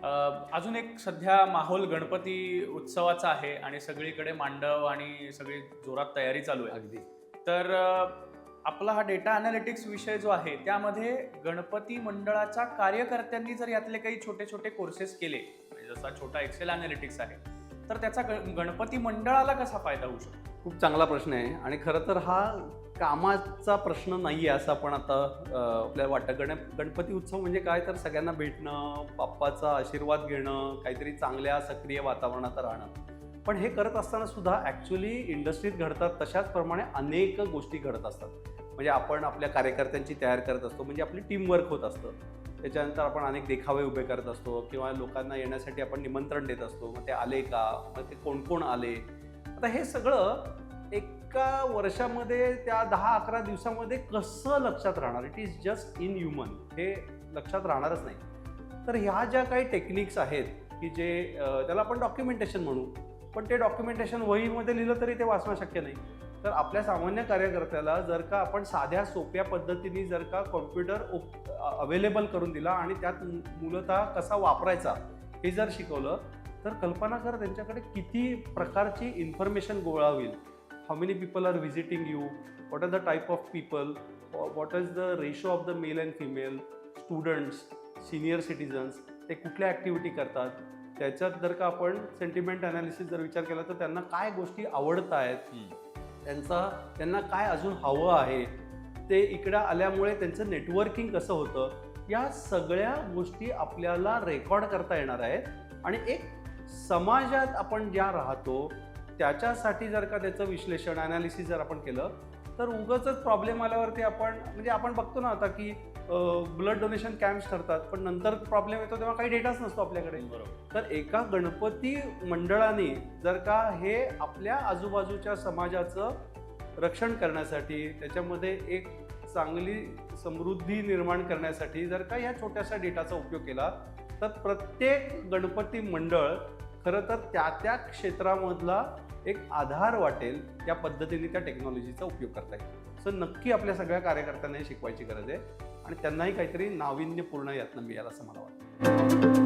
अजून एक सध्या माहोल गणपती उत्सवाचा आहे आणि सगळीकडे मांडव आणि सगळी जोरात तयारी चालू आहे. अगदी. तर आपला हा डेटा अनालिटिक्स विषय जो आहे त्यामध्ये गणपती मंडळाच्या कार्यकर्त्यांनी जर यातले काही छोटे छोटे कोर्सेस केले, म्हणजे जसा छोटा एक्सेल अनालिटिक्स आहे, तर त्याचा गणपती मंडळाला कसा फायदा होऊ शकतो? खूप चांगला प्रश्न आहे आणि खरं तर हा कामाचा प्रश्न नाही आहे असं आपण आता आपल्याला वाटतं. गणपती उत्सव म्हणजे काय, तर सगळ्यांना भेटणं, बाप्पाचा आशीर्वाद घेणं, काहीतरी चांगल्या सक्रिय वातावरणात राहणं. पण हे करत असताना सुद्धा ॲक्च्युली इंडस्ट्रीत घडतात तशाचप्रमाणे अनेक गोष्टी घडत असतात. म्हणजे आपण आपल्या कार्यकर्त्यांची तयार करत असतो, म्हणजे आपली टीमवर्क होत असतं. त्याच्यानंतर आपण अनेक देखावे उभे करत असतो किंवा लोकांना येण्यासाठी आपण निमंत्रण देत असतो. मग ते आले का, मग ते कोण कोण आले. आता हे सगळं एका वर्षामध्ये त्या 10-11 दिवसामध्ये कसं लक्षात राहणार? It is just in human, हे लक्षात राहणारच नाही. तर ह्या ज्या काही टेक्निक्स आहेत की जे त्याला आपण डॉक्युमेंटेशन म्हणू, पण ते डॉक्युमेंटेशन वहीमध्ये लिहिलं तरी ते वाचणं शक्य नाही. तर आपल्या सामान्य कार्यकर्त्याला जर का आपण साध्या सोप्या पद्धतीने जर का कॉम्प्युटर अवेलेबल करून दिला आणि त्यात मूलतः कसा वापरायचा हे जर शिकवलं, तर कल्पना कर त्यांच्याकडे किती प्रकारची इन्फॉर्मेशन गोळा होईल. How many people are visiting you, what are the type of people, what is the ratio of the male and female, students, senior citizens, ते कुठल्या ॲक्टिव्हिटी करतात. त्याच्यात जर का आपण सेंटिमेंट ॲनालिसिस जर विचार केला तर त्यांना काय गोष्टी आवडत आहेत, त्यांना काय अजून हवं आहे, ते इकडं आल्यामुळे त्यांचं नेटवर्किंग कसं होतं, या सगळ्या गोष्टी आपल्याला रेकॉर्ड करता येणार आहेत. आणि एक समाजात आपण ज्या राहतो त्याच्यासाठी जर का त्याचं विश्लेषण ॲनालिसिस जर आपण केलं, तर उगाचच प्रॉब्लेम आल्यावरती आपण बघतो ना आता की ब्लड डोनेशन कॅम्प्स ठरतात, पण नंतर प्रॉब्लेम येतो तेव्हा काही डेटाच नसतो आपल्याकडे. बरोबर. तर एका गणपती मंडळाने जर का हे आपल्या आजूबाजूच्या समाजाचं रक्षण करण्यासाठी, त्याच्यामध्ये एक चांगली समृद्धी निर्माण करण्यासाठी जर का या छोट्याशा डेटाचा उपयोग केला, तर प्रत्येक गणपती मंडळ खरं तर त्या क्षेत्रामधला एक आधार वाटेल. त्या पद्धतीने त्या टेक्नॉलॉजीचा उपयोग करता येईल. सो नक्की आपल्या सगळ्या कार्यकर्त्यांना हे शिकवायची गरज आहे आणि त्यांनाही काहीतरी नाविन्यपूर्ण यातनं मिळेल असं मला वाटतं.